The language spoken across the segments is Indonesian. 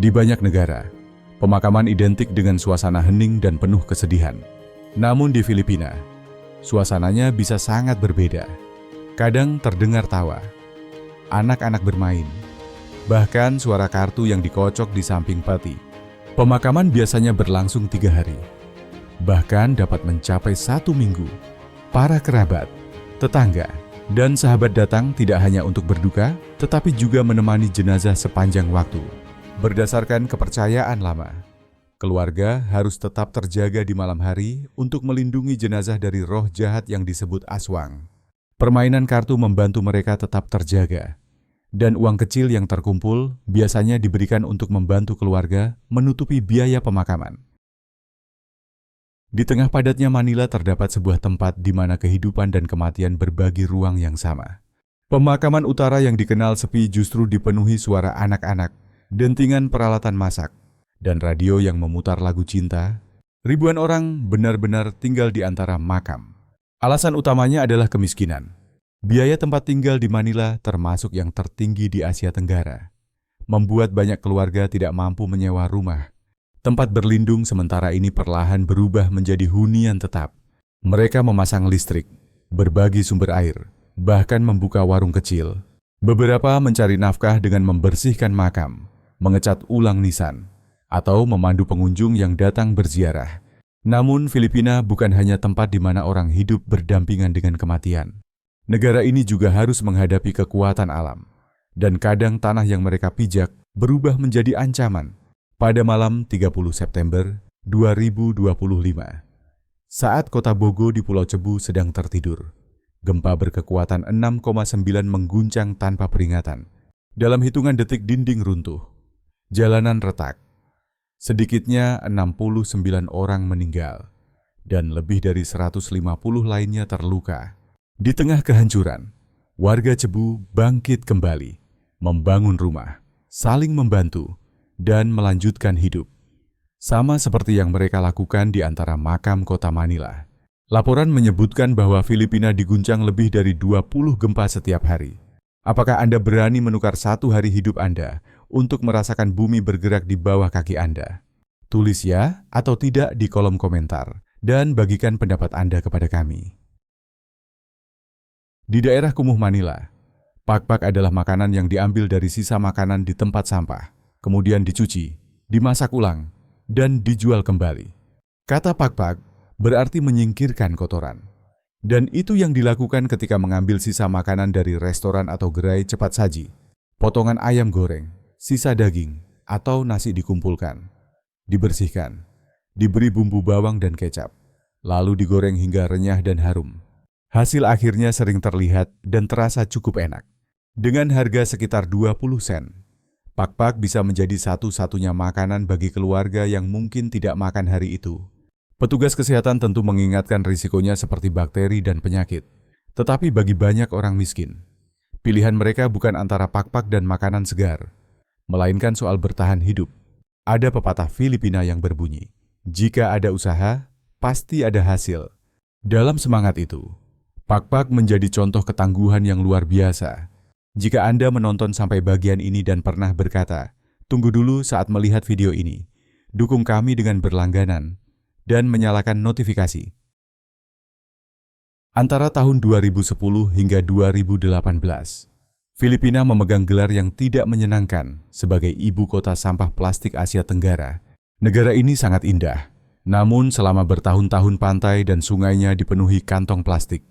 Di banyak negara, pemakaman identik dengan suasana hening dan penuh kesedihan. Namun di Filipina, suasananya bisa sangat berbeda. Kadang terdengar tawa, anak-anak bermain, bahkan suara kartu yang dikocok di samping peti. Pemakaman biasanya berlangsung 3 hari, bahkan dapat mencapai 1 minggu. Para kerabat, tetangga, dan sahabat datang tidak hanya untuk berduka, tetapi juga menemani jenazah sepanjang waktu. Berdasarkan kepercayaan lama, keluarga harus tetap terjaga di malam hari untuk melindungi jenazah dari roh jahat yang disebut aswang. Permainan kartu membantu mereka tetap terjaga, dan uang kecil yang terkumpul biasanya diberikan untuk membantu keluarga menutupi biaya pemakaman. Di tengah padatnya Manila terdapat sebuah tempat di mana kehidupan dan kematian berbagi ruang yang sama. Pemakaman utara yang dikenal sepi justru dipenuhi suara anak-anak, dentingan peralatan masak, dan radio yang memutar lagu cinta. Ribuan orang benar-benar tinggal di antara makam. Alasan utamanya adalah kemiskinan. Biaya tempat tinggal di Manila termasuk yang tertinggi di Asia Tenggara, membuat banyak keluarga tidak mampu menyewa rumah. Tempat berlindung sementara ini perlahan berubah menjadi hunian tetap. Mereka memasang listrik, berbagi sumber air, bahkan membuka warung kecil. Beberapa mencari nafkah dengan membersihkan makam, mengecat ulang nisan, atau memandu pengunjung yang datang berziarah. Namun Filipina bukan hanya tempat di mana orang hidup berdampingan dengan kematian. Negara ini juga harus menghadapi kekuatan alam, dan kadang tanah yang mereka pijak berubah menjadi ancaman. Pada malam 30 September 2025, saat kota Bogo di Pulau Cebu sedang tertidur, gempa berkekuatan 6,9 mengguncang tanpa peringatan. Dalam hitungan detik dinding runtuh, jalanan retak. Sedikitnya 69 orang meninggal, dan lebih dari 150 lainnya terluka. Di tengah kehancuran, warga Cebu bangkit kembali, membangun rumah, saling membantu, dan melanjutkan hidup. Sama seperti yang mereka lakukan di antara makam kota Manila. Laporan menyebutkan bahwa Filipina diguncang lebih dari 20 gempa setiap hari. Apakah Anda berani menukar 1 hari hidup Anda untuk merasakan bumi bergerak di bawah kaki Anda? Tulis ya atau tidak di kolom komentar, dan bagikan pendapat Anda kepada kami. Di daerah kumuh Manila, pakpak adalah makanan yang diambil dari sisa makanan di tempat sampah, kemudian dicuci, dimasak ulang, dan dijual kembali. Kata pakpak berarti menyingkirkan kotoran. Dan itu yang dilakukan ketika mengambil sisa makanan dari restoran atau gerai cepat saji. Potongan ayam goreng, sisa daging, atau nasi dikumpulkan, dibersihkan, diberi bumbu bawang dan kecap, lalu digoreng hingga renyah dan harum. Hasil akhirnya sering terlihat dan terasa cukup enak. Dengan harga sekitar 20 sen, pakpak bisa menjadi satu-satunya makanan bagi keluarga yang mungkin tidak makan hari itu. Petugas kesehatan tentu mengingatkan risikonya seperti bakteri dan penyakit. Tetapi bagi banyak orang miskin, pilihan mereka bukan antara pakpak dan makanan segar, melainkan soal bertahan hidup. Ada pepatah Filipina yang berbunyi, "Jika ada usaha, pasti ada hasil." Dalam semangat itu, pakpak menjadi contoh ketangguhan yang luar biasa. Jika Anda menonton sampai bagian ini dan pernah berkata, "Tunggu dulu saat melihat video ini," dukung kami dengan berlangganan dan menyalakan notifikasi. Antara tahun 2010 hingga 2018, Filipina memegang gelar yang tidak menyenangkan sebagai ibu kota sampah plastik Asia Tenggara. Negara ini sangat indah, namun selama bertahun-tahun pantai dan sungainya dipenuhi kantong plastik.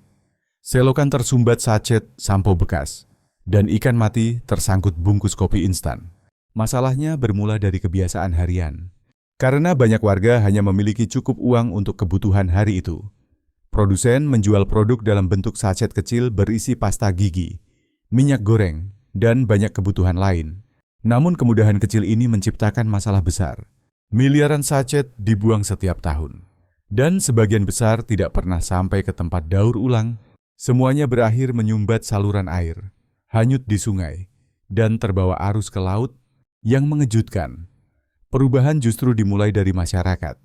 Selokan tersumbat sachet sampo bekas, dan ikan mati tersangkut bungkus kopi instan. Masalahnya bermula dari kebiasaan harian. Karena banyak warga hanya memiliki cukup uang untuk kebutuhan hari itu, produsen menjual produk dalam bentuk sachet kecil berisi pasta gigi, minyak goreng, dan banyak kebutuhan lain. Namun kemudahan kecil ini menciptakan masalah besar. Miliaran sachet dibuang setiap tahun, dan sebagian besar tidak pernah sampai ke tempat daur ulang. Semuanya berakhir menyumbat saluran air, hanyut di sungai, dan terbawa arus ke laut. Yang mengejutkan, perubahan justru dimulai dari masyarakat.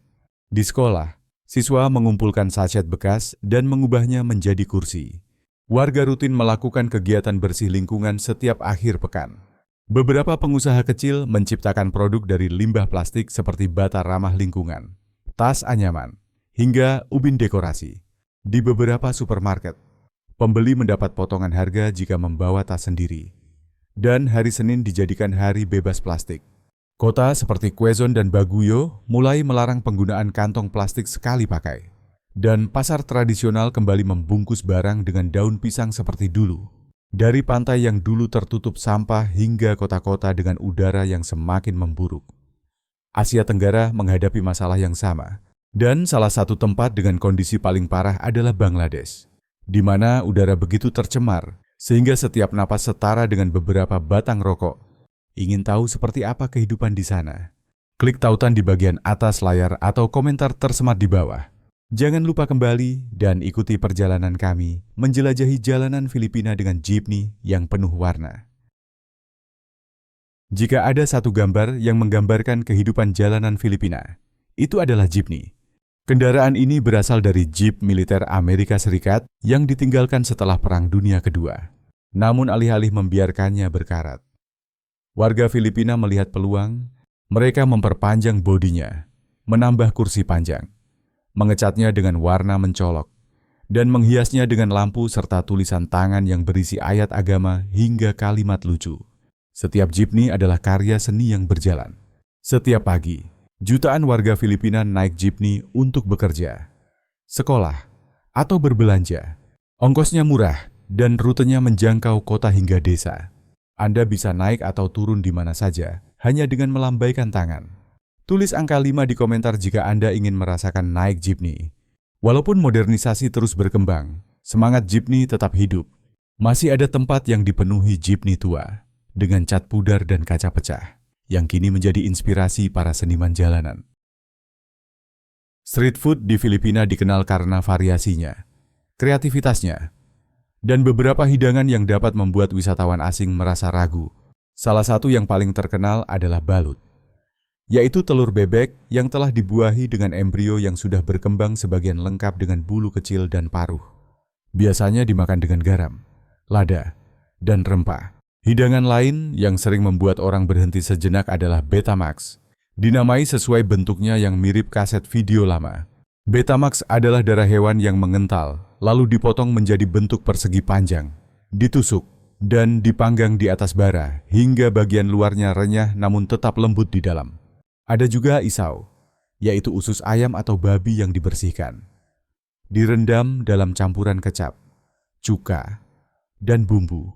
Di sekolah, siswa mengumpulkan sachet bekas dan mengubahnya menjadi kursi. Warga rutin melakukan kegiatan bersih lingkungan setiap akhir pekan. Beberapa pengusaha kecil menciptakan produk dari limbah plastik seperti bata ramah lingkungan, tas anyaman, hingga ubin dekorasi. Di beberapa supermarket, pembeli mendapat potongan harga jika membawa tas sendiri. Dan hari Senin dijadikan hari bebas plastik. Kota seperti Quezon dan Baguio mulai melarang penggunaan kantong plastik sekali pakai. Dan pasar tradisional kembali membungkus barang dengan daun pisang seperti dulu. Dari pantai yang dulu tertutup sampah hingga kota-kota dengan udara yang semakin memburuk. Asia Tenggara menghadapi masalah yang sama. Dan salah satu tempat dengan kondisi paling parah adalah Bangladesh, di mana udara begitu tercemar sehingga setiap napas setara dengan beberapa batang rokok. Ingin tahu seperti apa kehidupan di sana? Klik tautan di bagian atas layar atau komentar tersemat di bawah. Jangan lupa kembali dan ikuti perjalanan kami menjelajahi jalanan Filipina dengan jeepney yang penuh warna. Jika ada satu gambar yang menggambarkan kehidupan jalanan Filipina, itu adalah jeepney. Kendaraan ini berasal dari jeep militer Amerika Serikat yang ditinggalkan setelah Perang Dunia Kedua. Namun alih-alih membiarkannya berkarat. Warga Filipina melihat peluang, mereka memperpanjang bodinya, menambah kursi panjang, mengecatnya dengan warna mencolok, dan menghiasnya dengan lampu serta tulisan tangan yang berisi ayat agama hingga kalimat lucu. Setiap jeepney adalah karya seni yang berjalan. Setiap pagi, jutaan warga Filipina naik jeepney untuk bekerja, sekolah, atau berbelanja. Ongkosnya murah dan rutenya menjangkau kota hingga desa. Anda bisa naik atau turun di mana saja, hanya dengan melambaikan tangan. Tulis angka 5 di komentar jika Anda ingin merasakan naik jeepney. Walaupun modernisasi terus berkembang, semangat jeepney tetap hidup. Masih ada tempat yang dipenuhi jeepney tua, dengan cat pudar dan kaca pecah, yang kini menjadi inspirasi para seniman jalanan. Street food di Filipina dikenal karena variasinya, kreativitasnya, dan beberapa hidangan yang dapat membuat wisatawan asing merasa ragu. Salah satu yang paling terkenal adalah balut, yaitu telur bebek yang telah dibuahi dengan embrio yang sudah berkembang sebagian lengkap dengan bulu kecil dan paruh. Biasanya dimakan dengan garam, lada, dan rempah. Hidangan lain yang sering membuat orang berhenti sejenak adalah Betamax, dinamai sesuai bentuknya yang mirip kaset video lama. Betamax adalah darah hewan yang mengental, lalu dipotong menjadi bentuk persegi panjang, ditusuk, dan dipanggang di atas bara hingga bagian luarnya renyah namun tetap lembut di dalam. Ada juga isau, yaitu usus ayam atau babi yang dibersihkan, direndam dalam campuran kecap, cuka, dan bumbu,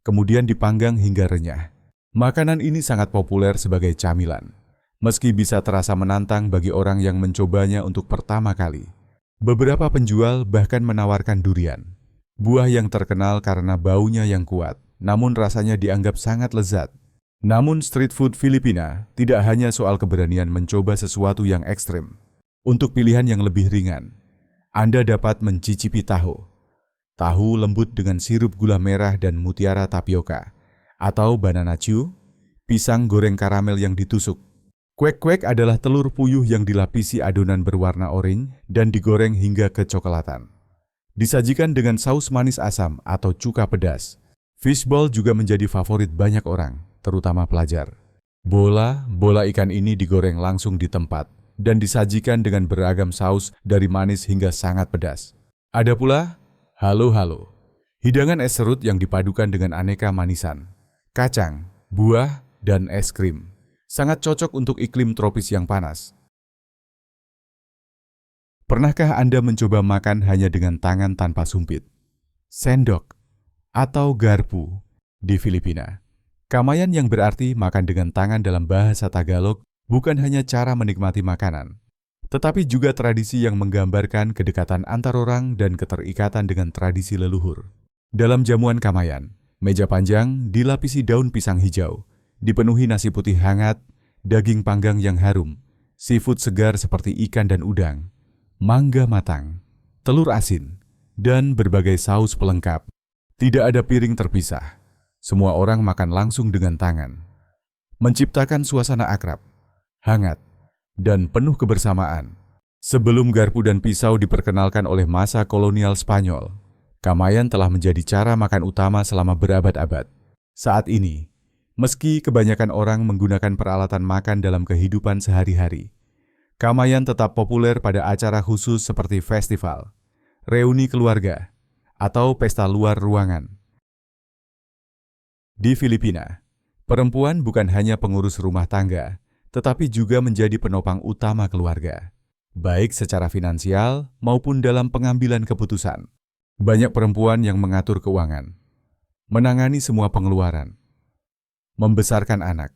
kemudian dipanggang hingga renyah. Makanan ini sangat populer sebagai camilan, meski bisa terasa menantang bagi orang yang mencobanya untuk pertama kali. Beberapa penjual bahkan menawarkan durian, buah yang terkenal karena baunya yang kuat, namun rasanya dianggap sangat lezat. Namun street food Filipina tidak hanya soal keberanian mencoba sesuatu yang ekstrim. Untuk pilihan yang lebih ringan, Anda dapat mencicipi tahu. Tahu lembut dengan sirup gula merah dan mutiara tapioka, atau banana chew, pisang goreng karamel yang ditusuk. Kwek-kwek adalah telur puyuh yang dilapisi adonan berwarna oranye dan digoreng hingga kecoklatan. Disajikan dengan saus manis asam atau cuka pedas. Fishball juga menjadi favorit banyak orang, terutama pelajar. Bola ikan ini digoreng langsung di tempat dan disajikan dengan beragam saus dari manis hingga sangat pedas. Ada pula halo-halo, hidangan es serut yang dipadukan dengan aneka manisan, kacang, buah, dan es krim. Sangat cocok untuk iklim tropis yang panas. Pernahkah Anda mencoba makan hanya dengan tangan tanpa sumpit? Sendok atau garpu di Filipina. Kamayan yang berarti makan dengan tangan dalam bahasa Tagalog bukan hanya cara menikmati makanan, tetapi juga tradisi yang menggambarkan kedekatan antar orang dan keterikatan dengan tradisi leluhur. Dalam jamuan kamayan, meja panjang dilapisi daun pisang hijau, dipenuhi nasi putih hangat, daging panggang yang harum, seafood segar seperti ikan dan udang, mangga matang, telur asin, dan berbagai saus pelengkap. Tidak ada piring terpisah. Semua orang makan langsung dengan tangan. Menciptakan suasana akrab, hangat, dan penuh kebersamaan. Sebelum garpu dan pisau diperkenalkan oleh masa kolonial Spanyol, kamayan telah menjadi cara makan utama selama berabad-abad. Saat ini, Meski kebanyakan orang menggunakan peralatan makan dalam kehidupan sehari-hari, keramaian tetap populer pada acara khusus seperti festival, reuni keluarga, atau pesta luar ruangan. Di Filipina, perempuan bukan hanya pengurus rumah tangga, tetapi juga menjadi penopang utama keluarga, baik secara finansial maupun dalam pengambilan keputusan. Banyak perempuan yang mengatur keuangan, menangani semua pengeluaran, membesarkan anak,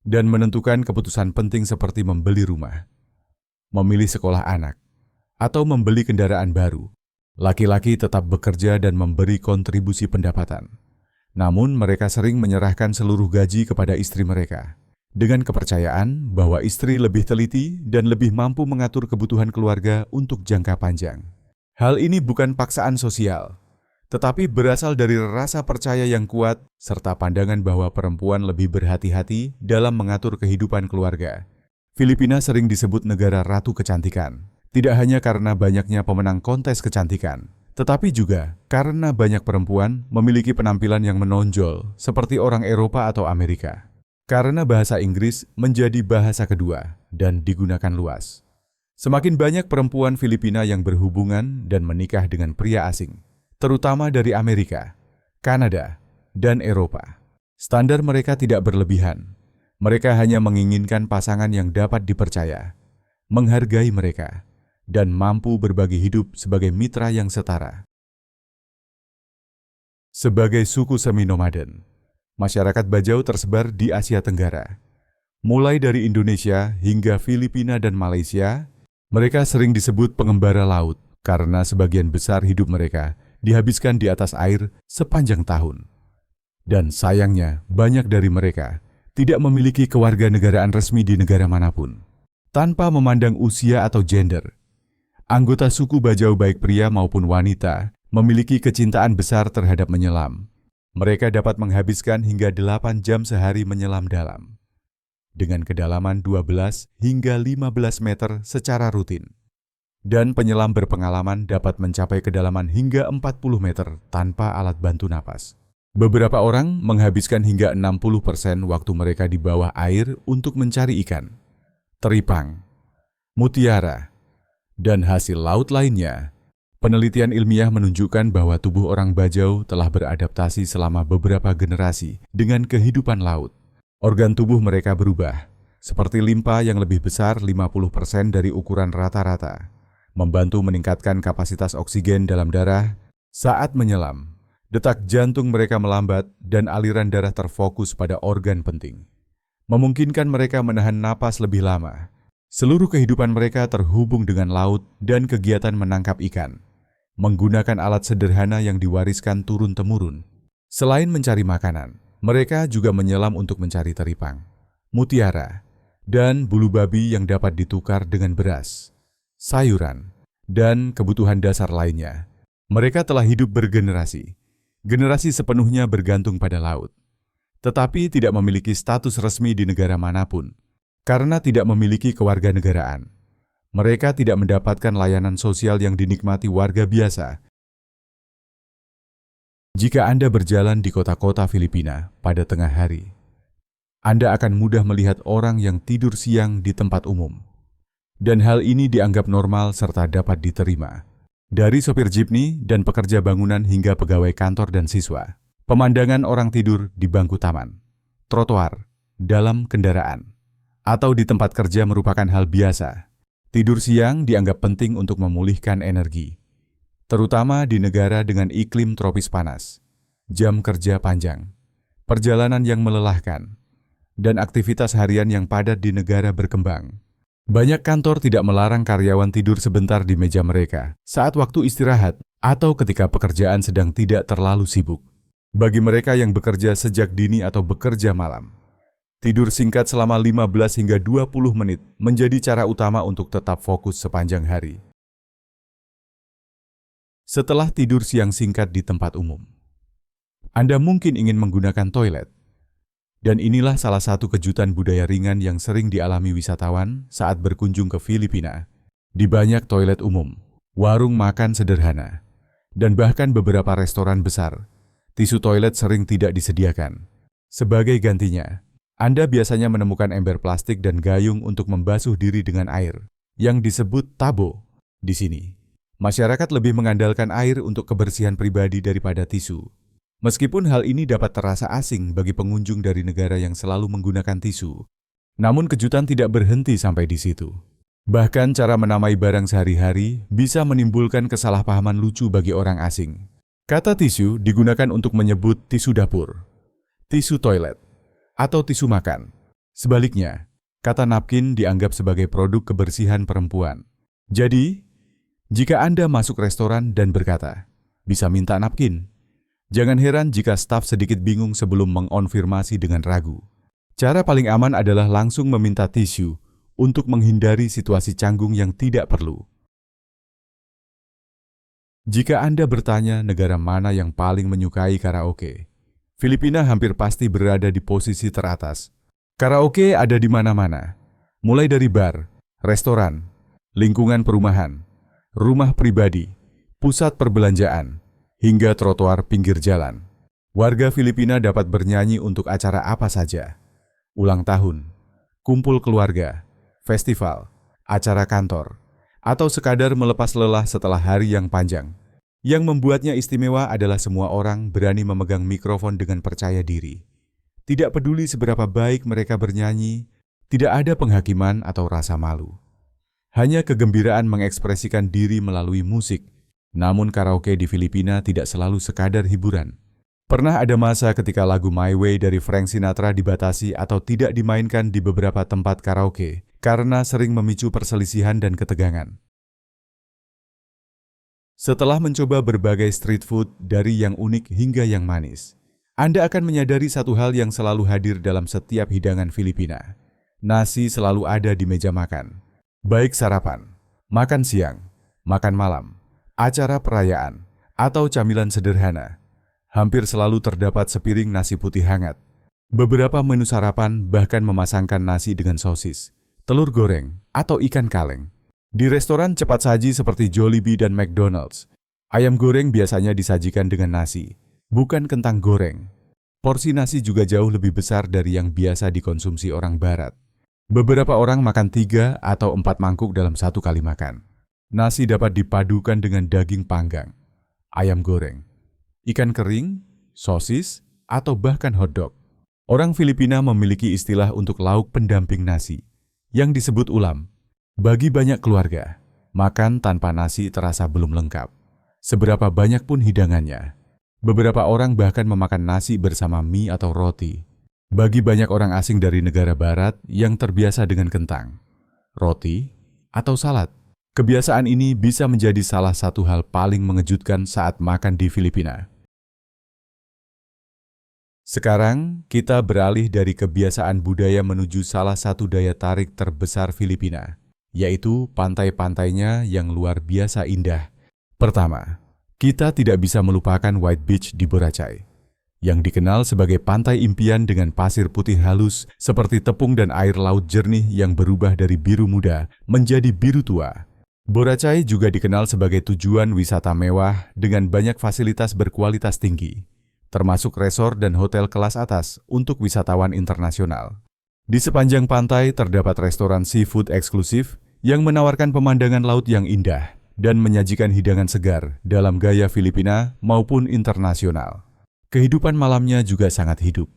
dan menentukan keputusan penting seperti membeli rumah, memilih sekolah anak, atau membeli kendaraan baru. Laki-laki tetap bekerja dan memberi kontribusi pendapatan. Namun mereka sering menyerahkan seluruh gaji kepada istri mereka, dengan kepercayaan bahwa istri lebih teliti dan lebih mampu mengatur kebutuhan keluarga untuk jangka panjang. Hal ini bukan paksaan sosial, tetapi berasal dari rasa percaya yang kuat serta pandangan bahwa perempuan lebih berhati-hati dalam mengatur kehidupan keluarga. Filipina sering disebut negara ratu kecantikan, tidak hanya karena banyaknya pemenang kontes kecantikan, tetapi juga karena banyak perempuan memiliki penampilan yang menonjol seperti orang Eropa atau Amerika. Karena bahasa Inggris menjadi bahasa kedua dan digunakan luas, semakin banyak perempuan Filipina yang berhubungan dan menikah dengan pria asing, terutama dari Amerika, Kanada, dan Eropa. Standar mereka tidak berlebihan. Mereka hanya menginginkan pasangan yang dapat dipercaya, menghargai mereka, dan mampu berbagi hidup sebagai mitra yang setara. Sebagai suku semi-nomaden, masyarakat Bajau tersebar di Asia Tenggara. Mulai dari Indonesia hingga Filipina dan Malaysia, mereka sering disebut pengembara laut karena sebagian besar hidup mereka dihabiskan di atas air sepanjang tahun. Dan sayangnya, banyak dari mereka tidak memiliki kewarganegaraan resmi di negara manapun. Tanpa memandang usia atau gender, anggota suku Bajau baik pria maupun wanita memiliki kecintaan besar terhadap menyelam. Mereka dapat menghabiskan hingga 8 jam sehari menyelam dalam, dengan kedalaman 12 hingga 15 meter secara rutin. Dan penyelam berpengalaman dapat mencapai kedalaman hingga 40 meter tanpa alat bantu napas. Beberapa orang menghabiskan hingga 60% waktu mereka di bawah air untuk mencari ikan, teripang, mutiara, dan hasil laut lainnya. Penelitian ilmiah menunjukkan bahwa tubuh orang Bajau telah beradaptasi selama beberapa generasi dengan kehidupan laut. Organ tubuh mereka berubah, seperti limpa yang lebih besar 50% dari ukuran rata-rata, membantu meningkatkan kapasitas oksigen dalam darah. Saat menyelam, detak jantung mereka melambat dan aliran darah terfokus pada organ penting, memungkinkan mereka menahan napas lebih lama. Seluruh kehidupan mereka terhubung dengan laut dan kegiatan menangkap ikan, menggunakan alat sederhana yang diwariskan turun-temurun. Selain mencari makanan, mereka juga menyelam untuk mencari teripang, mutiara, dan bulu babi yang dapat ditukar dengan beras, sayuran, dan kebutuhan dasar lainnya. Mereka telah hidup bergenerasi. Generasi sepenuhnya bergantung pada laut, tetapi tidak memiliki status resmi di negara manapun. Karena tidak memiliki kewarganegaraan, mereka tidak mendapatkan layanan sosial yang dinikmati warga biasa. Jika Anda berjalan di kota-kota Filipina pada tengah hari, Anda akan mudah melihat orang yang tidur siang di tempat umum. Dan hal ini dianggap normal serta dapat diterima. Dari sopir jeepney dan pekerja bangunan hingga pegawai kantor dan siswa, pemandangan orang tidur di bangku taman, trotoar, dalam kendaraan, atau di tempat kerja merupakan hal biasa. Tidur siang dianggap penting untuk memulihkan energi, terutama di negara dengan iklim tropis panas, jam kerja panjang, perjalanan yang melelahkan, dan aktivitas harian yang padat di negara berkembang. Banyak kantor tidak melarang karyawan tidur sebentar di meja mereka saat waktu istirahat atau ketika pekerjaan sedang tidak terlalu sibuk. Bagi mereka yang bekerja sejak dini atau bekerja malam, tidur singkat selama 15 hingga 20 menit menjadi cara utama untuk tetap fokus sepanjang hari. Setelah tidur siang singkat di tempat umum, Anda mungkin ingin menggunakan toilet. Dan inilah salah satu kejutan budaya ringan yang sering dialami wisatawan saat berkunjung ke Filipina. Di banyak toilet umum, warung makan sederhana, dan bahkan beberapa restoran besar, tisu toilet sering tidak disediakan. Sebagai gantinya, Anda biasanya menemukan ember plastik dan gayung untuk membasuh diri dengan air, yang disebut tabo di sini. Masyarakat lebih mengandalkan air untuk kebersihan pribadi daripada tisu. Meskipun hal ini dapat terasa asing bagi pengunjung dari negara yang selalu menggunakan tisu, namun kejutan tidak berhenti sampai di situ. Bahkan cara menamai barang sehari-hari bisa menimbulkan kesalahpahaman lucu bagi orang asing. Kata tisu digunakan untuk menyebut tisu dapur, tisu toilet, atau tisu makan. Sebaliknya, kata napkin dianggap sebagai produk kebersihan perempuan. Jadi, jika Anda masuk restoran dan berkata, "Bisa minta napkin?" Jangan heran jika staf sedikit bingung sebelum mengonfirmasi dengan ragu. Cara paling aman adalah langsung meminta tisu untuk menghindari situasi canggung yang tidak perlu. Jika Anda bertanya negara mana yang paling menyukai karaoke, Filipina hampir pasti berada di posisi teratas. Karaoke ada di mana-mana, mulai dari bar, restoran, lingkungan perumahan, rumah pribadi, pusat perbelanjaan, hingga trotoar pinggir jalan. Warga Filipina dapat bernyanyi untuk acara apa saja. Ulang tahun, kumpul keluarga, festival, acara kantor, atau sekadar melepas lelah setelah hari yang panjang. Yang membuatnya istimewa adalah semua orang berani memegang mikrofon dengan percaya diri. Tidak peduli seberapa baik mereka bernyanyi, tidak ada penghakiman atau rasa malu. Hanya kegembiraan mengekspresikan diri melalui musik. Namun karaoke di Filipina tidak selalu sekadar hiburan. Pernah ada masa ketika lagu My Way dari Frank Sinatra dibatasi atau tidak dimainkan di beberapa tempat karaoke karena sering memicu perselisihan dan ketegangan. Setelah mencoba berbagai street food dari yang unik hingga yang manis, Anda akan menyadari satu hal yang selalu hadir dalam setiap hidangan Filipina. Nasi selalu ada di meja makan. Baik sarapan, makan siang, makan malam, acara perayaan, atau camilan sederhana, hampir selalu terdapat sepiring nasi putih hangat. Beberapa menu sarapan bahkan memasangkan nasi dengan sosis, telur goreng, atau ikan kaleng. Di restoran cepat saji seperti Jollibee dan McDonald's, ayam goreng biasanya disajikan dengan nasi, bukan kentang goreng. Porsi nasi juga jauh lebih besar dari yang biasa dikonsumsi orang Barat. Beberapa orang makan 3 atau 4 mangkuk dalam satu kali makan. Nasi dapat dipadukan dengan daging panggang, ayam goreng, ikan kering, sosis, atau bahkan hotdog. Orang Filipina memiliki istilah untuk lauk pendamping nasi, yang disebut ulam. Bagi banyak keluarga, makan tanpa nasi terasa belum lengkap. Seberapa banyak pun hidangannya. Beberapa orang bahkan memakan nasi bersama mie atau roti. Bagi banyak orang asing dari negara barat yang terbiasa dengan kentang, roti, atau salad, kebiasaan ini bisa menjadi salah satu hal paling mengejutkan saat makan di Filipina. Sekarang, kita beralih dari kebiasaan budaya menuju salah satu daya tarik terbesar Filipina, yaitu pantai-pantainya yang luar biasa indah. Pertama, kita tidak bisa melupakan White Beach di Boracay, yang dikenal sebagai pantai impian dengan pasir putih halus seperti tepung dan air laut jernih yang berubah dari biru muda menjadi biru tua. Boracay juga dikenal sebagai tujuan wisata mewah dengan banyak fasilitas berkualitas tinggi, termasuk resort dan hotel kelas atas untuk wisatawan internasional. Di sepanjang pantai terdapat restoran seafood eksklusif yang menawarkan pemandangan laut yang indah dan menyajikan hidangan segar dalam gaya Filipina maupun internasional. Kehidupan malamnya juga sangat hidup,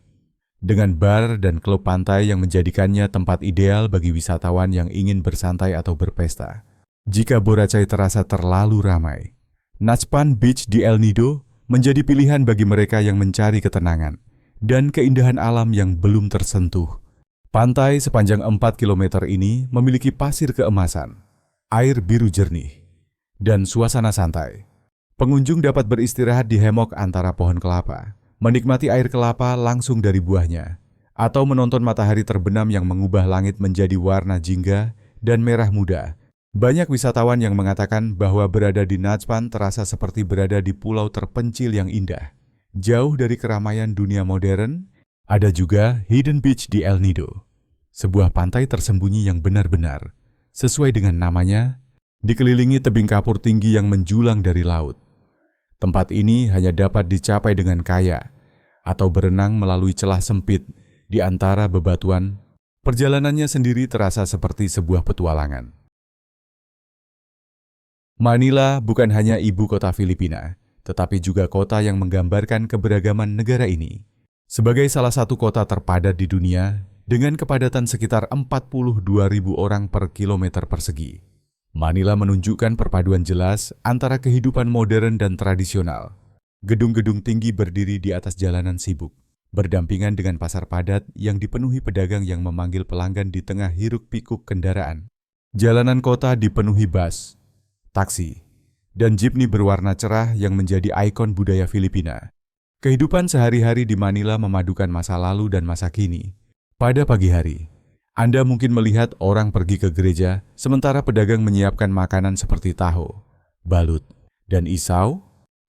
dengan bar dan klub pantai yang menjadikannya tempat ideal bagi wisatawan yang ingin bersantai atau berpesta. Jika Boracay terasa terlalu ramai, Nachpan Beach di El Nido menjadi pilihan bagi mereka yang mencari ketenangan dan keindahan alam yang belum tersentuh. Pantai sepanjang 4 km ini memiliki pasir keemasan, air biru jernih, dan suasana santai. Pengunjung dapat beristirahat di hemok antara pohon kelapa, menikmati air kelapa langsung dari buahnya, atau menonton matahari terbenam yang mengubah langit menjadi warna jingga dan merah muda. Banyak wisatawan yang mengatakan bahwa berada di Nachpan terasa seperti berada di pulau terpencil yang indah. Jauh dari keramaian dunia modern, ada juga Hidden Beach di El Nido, sebuah pantai tersembunyi yang benar-benar, sesuai dengan namanya, dikelilingi tebing kapur tinggi yang menjulang dari laut. Tempat ini hanya dapat dicapai dengan kayak atau berenang melalui celah sempit di antara bebatuan, perjalanannya sendiri terasa seperti sebuah petualangan. Manila bukan hanya ibu kota Filipina, tetapi juga kota yang menggambarkan keberagaman negara ini. Sebagai salah satu kota terpadat di dunia, dengan kepadatan sekitar 42.000 orang per kilometer persegi, Manila menunjukkan perpaduan jelas antara kehidupan modern dan tradisional. Gedung-gedung tinggi berdiri di atas jalanan sibuk, berdampingan dengan pasar padat yang dipenuhi pedagang yang memanggil pelanggan di tengah hiruk-pikuk kendaraan. Jalanan kota dipenuhi bus, taksi, dan jeepney berwarna cerah yang menjadi ikon budaya Filipina. Kehidupan sehari-hari di Manila memadukan masa lalu dan masa kini. Pada pagi hari, Anda mungkin melihat orang pergi ke gereja, sementara pedagang menyiapkan makanan seperti taho, balut, dan isau.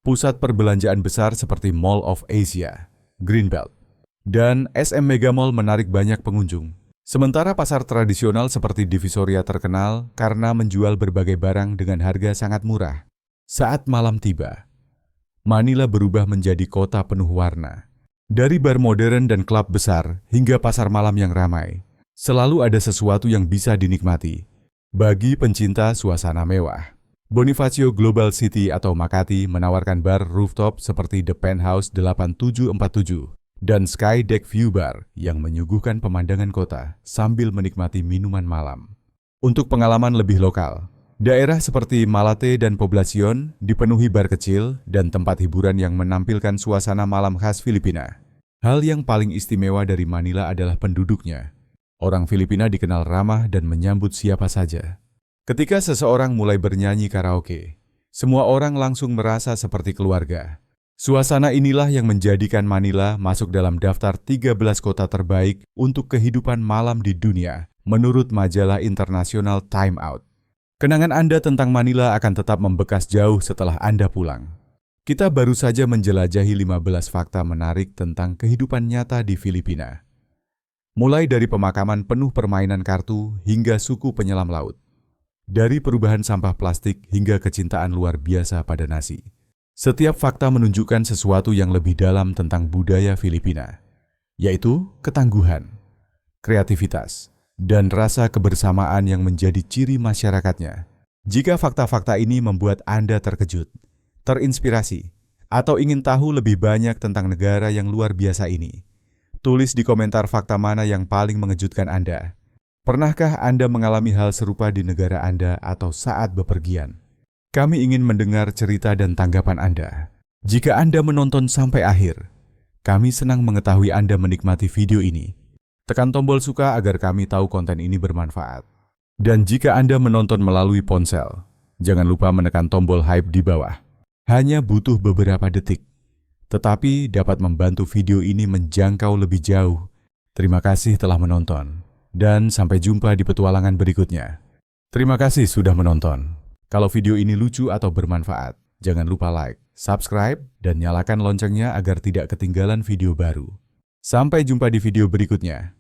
Pusat perbelanjaan besar seperti Mall of Asia, Greenbelt, dan SM Mega Mall menarik banyak pengunjung. Sementara pasar tradisional seperti Divisoria terkenal karena menjual berbagai barang dengan harga sangat murah. Saat malam tiba, Manila berubah menjadi kota penuh warna. Dari bar modern dan klub besar hingga pasar malam yang ramai, selalu ada sesuatu yang bisa dinikmati. Bagi pencinta suasana mewah, Bonifacio Global City atau Makati menawarkan bar rooftop seperti The Penthouse 8747 dan Sky Deck View Bar yang menyuguhkan pemandangan kota sambil menikmati minuman malam. Untuk pengalaman lebih lokal, daerah seperti Malate dan Poblacion dipenuhi bar kecil dan tempat hiburan yang menampilkan suasana malam khas Filipina. Hal yang paling istimewa dari Manila adalah penduduknya. Orang Filipina dikenal ramah dan menyambut siapa saja. Ketika seseorang mulai bernyanyi karaoke, semua orang langsung merasa seperti keluarga. Suasana inilah yang menjadikan Manila masuk dalam daftar 13 kota terbaik untuk kehidupan malam di dunia menurut majalah internasional Time Out. Kenangan Anda tentang Manila akan tetap membekas jauh setelah Anda pulang. Kita baru saja menjelajahi 15 fakta menarik tentang kehidupan nyata di Filipina. Mulai dari pemakaman penuh permainan kartu hingga suku penyelam laut. Dari perubahan sampah plastik hingga kecintaan luar biasa pada nasi. Setiap fakta menunjukkan sesuatu yang lebih dalam tentang budaya Filipina, yaitu ketangguhan, kreativitas, dan rasa kebersamaan yang menjadi ciri masyarakatnya. Jika fakta-fakta ini membuat Anda terkejut, terinspirasi, atau ingin tahu lebih banyak tentang negara yang luar biasa ini, tulis di komentar fakta mana yang paling mengejutkan Anda. Pernahkah Anda mengalami hal serupa di negara Anda atau saat bepergian? Kami ingin mendengar cerita dan tanggapan Anda. Jika Anda menonton sampai akhir, kami senang mengetahui Anda menikmati video ini. Tekan tombol suka agar kami tahu konten ini bermanfaat. Dan jika Anda menonton melalui ponsel, jangan lupa menekan tombol hype di bawah. Hanya butuh beberapa detik, tetapi dapat membantu video ini menjangkau lebih jauh. Terima kasih telah menonton. Dan sampai jumpa di petualangan berikutnya. Terima kasih sudah menonton. Kalau video ini lucu atau bermanfaat, jangan lupa like, subscribe, dan nyalakan loncengnya agar tidak ketinggalan video baru. Sampai jumpa di video berikutnya.